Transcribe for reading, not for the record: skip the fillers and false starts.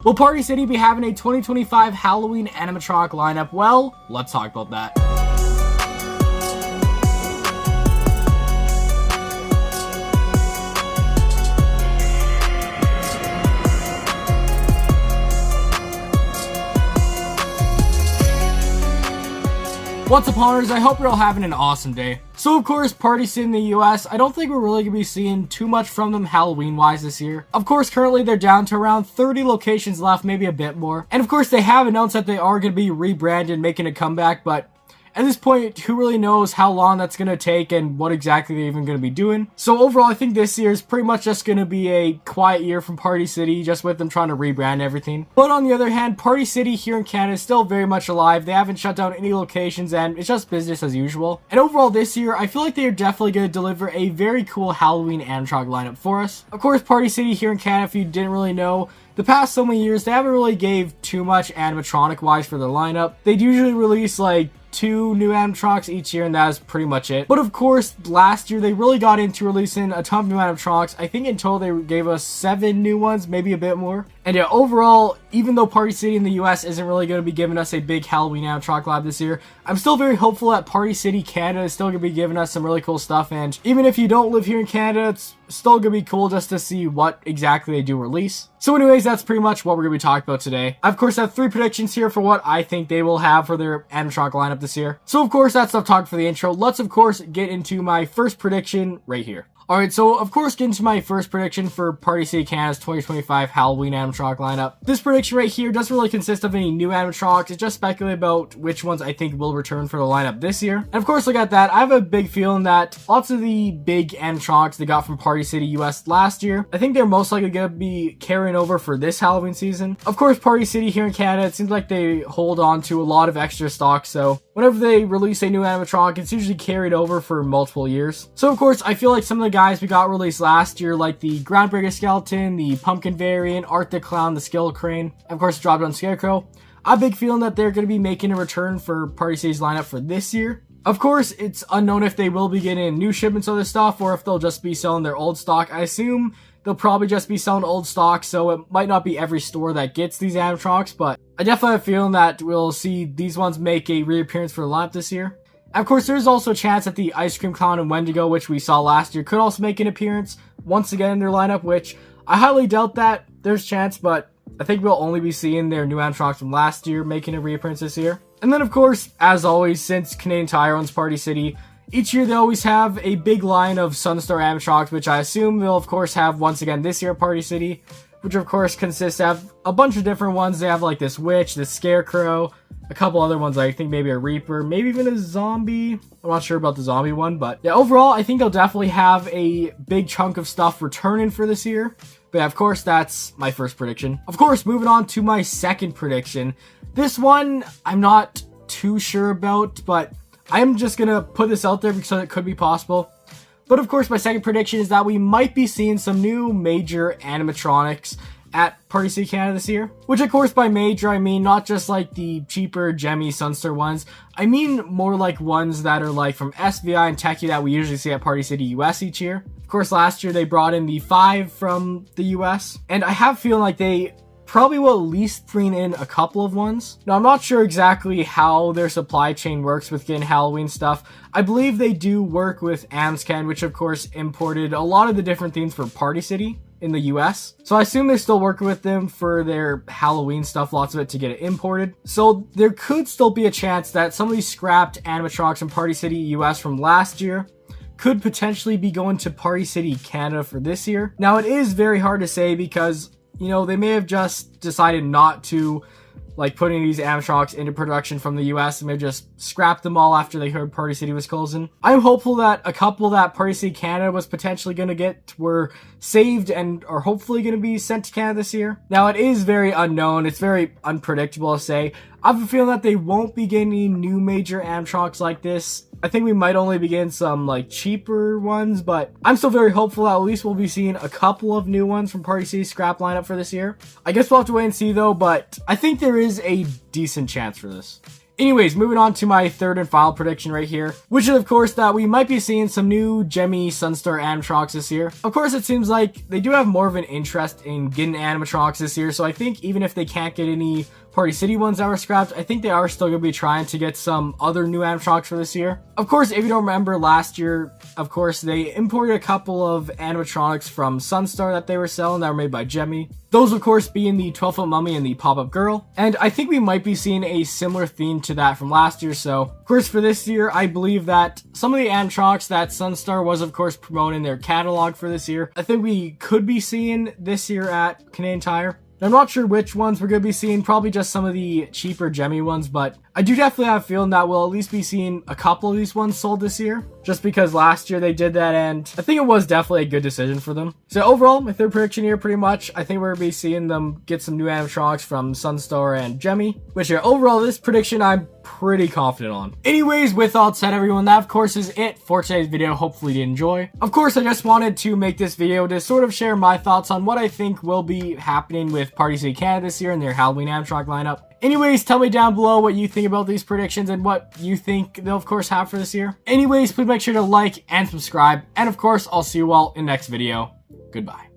Will Party City be having a 2025 Halloween animatronic lineup? Well, let's talk about that. What's up, hunters? I hope you're all having an awesome day. So of course, Party City in the US, I don't think we're really going to be seeing too much from them Halloween-wise this year. Of course, currently they're down to around 30 locations left, maybe a bit more. And of course, they have announced that they are going to be rebranded, making a comeback, but at this point, who really knows how long that's going to take and what exactly they're even going to be doing. So overall, I think this year is pretty much just going to be a quiet year from Party City, just with them trying to rebrand everything. But on the other hand, Party City here in Canada is still very much alive. They haven't shut down any locations and it's just business as usual. And overall this year, I feel like they are definitely going to deliver a very cool Halloween animatronic lineup for us. Of course, Party City here in Canada, if you didn't really know, the past so many years, they haven't really gave too much animatronic-wise for their lineup. They'd usually release like 2 new animatronics each year, and that is pretty much it. But of course, last year they really got into releasing a ton of new animatronics. I think in total they gave us 7 new ones, maybe a bit more. And yeah, overall, even though Party City in the US isn't really going to be giving us a big Halloween animatronic lab this year, I'm still very hopeful that Party City Canada is still going to be giving us some really cool stuff. And even if you don't live here in Canada, it's still going to be cool just to see what exactly they do release. So anyways, that's pretty much what we're going to be talking about today. I of course have 3 predictions here for what I think they will have for their animatronic lineup this year. So of course, that's enough talk for the intro. Let's of course get into my first prediction right here. Alright, so of course getting to my first prediction for Party City Canada's 2025 Halloween animatronic lineup. This prediction right here doesn't really consist of any new animatronics, it's just speculate about which ones I think will return for the lineup this year. And of course, look at that, I have a big feeling that lots of the big animatronics they got from Party City US last year, I think they're most likely going to be carrying over for this Halloween season. Of course, Party City here in Canada, it seems like they hold on to a lot of extra stock, so whenever they release a new animatronic, it's usually carried over for multiple years. So of course, I feel like some of the guys we got released last year, like the Groundbreaker Skeleton, the Pumpkin variant, Art the Clown, the Skill Crane, and of course dropped on Scarecrow. I have a big feeling that they're going to be making a return for Party City's lineup for this year. Of course, it's unknown if they will be getting new shipments of this stuff or if they'll just be selling their old stock. I assume they'll probably just be selling old stock, so it might not be every store that gets these animatronics, but I definitely have a feeling that we'll see these ones make a reappearance for the lineup this year. Of course, there's also a chance that the Ice Cream Clown and Wendigo, which we saw last year, could also make an appearance once again in their lineup, which I highly doubt that there's a chance, but I think we'll only be seeing their new animatronics from last year making a reappearance this year. And then, of course, as always, since Canadian Tire owns Party City, each year they always have a big line of Sunstar animatronics, which I assume they'll, of course, have once again this year at Party City, which of course consists of a bunch of different ones. They have like this witch, this scarecrow, a couple other ones, I think maybe a reaper, maybe even a zombie. I'm not sure about the zombie one, but yeah, overall, I think they'll definitely have a big chunk of stuff returning for this year. But yeah, of course, that's my first prediction. Of course, moving on to my second prediction. This one, I'm not too sure about, but I'm just gonna put this out there because it could be possible. But of course, my second prediction is that we might be seeing some new major animatronics at Party City Canada this year. Which of course by major, I mean not just like the cheaper Gemmy, Sunstar ones. I mean more like ones that are like from SVI and Tekky that we usually see at Party City US each year. Of course, last year they brought in the 5 from the US. And I have a feeling like they probably will at least bring in a couple of ones. Now, I'm not sure exactly how their supply chain works with getting Halloween stuff. I believe they do work with Amscan, which of course imported a lot of the different themes for Party City in the US. So I assume they're still working with them for their Halloween stuff, lots of it to get it imported. So there could still be a chance that some of these scrapped animatronics from Party City US from last year could potentially be going to Party City Canada for this year. Now, it is very hard to say because, you know, they may have just decided not to like putting these animatronics into production from the US and maybe just scrapped them all after they heard Party City was closing. I'm hopeful that a couple that Party City Canada was potentially going to get were saved and are hopefully going to be sent to Canada this year. Now, it is very unknown. It's very unpredictable to say. I have a feeling that they won't be getting any new major animatronics like this. I think we might only be getting some like cheaper ones, but I'm still very hopeful that at least we'll be seeing a couple of new ones from Party City's scrap lineup for this year. I guess we'll have to wait and see though, but I think there is a decent chance for this. Anyways, moving on to my third and final prediction right here, which is of course that we might be seeing some new Gemmy Sunstar animatronics this year. Of course, it seems like they do have more of an interest in getting animatronics this year, so I think even if they can't get any Party City ones that were scrapped, I think they are still going to be trying to get some other new animatronics for this year. Of course, if you don't remember last year, of course, they imported a couple of animatronics from Sunstar that they were selling that were made by Gemmy. Those, of course, being the 12-foot mummy and the pop-up girl. And I think we might be seeing a similar theme to that from last year. So, of course, for this year, I believe that some of the animatronics that Sunstar was, of course, promoting their catalog for this year, I think we could be seeing this year at Canadian Tire. I'm not sure which ones we're going to be seeing, probably just some of the cheaper Gemmy ones, but I do definitely have a feeling that we'll at least be seeing a couple of these ones sold this year, just because last year they did that, and I think it was definitely a good decision for them. So overall, my third prediction here, pretty much, I think we're going to be seeing them get some new animatronics from Sunstar and Gemmy, which overall, this prediction I'm pretty confident on. Anyways, with all said, everyone, that of course is it for today's video. Hopefully you enjoy. Of course, I just wanted to make this video to sort of share my thoughts on what I think will be happening with Party City Canada this year and their Halloween animatronic lineup. Anyways, tell me down below what you think about these predictions and what you think they'll of course have for this year. Anyways, please make sure to like and subscribe, and of course, I'll see you all in the next video. Goodbye.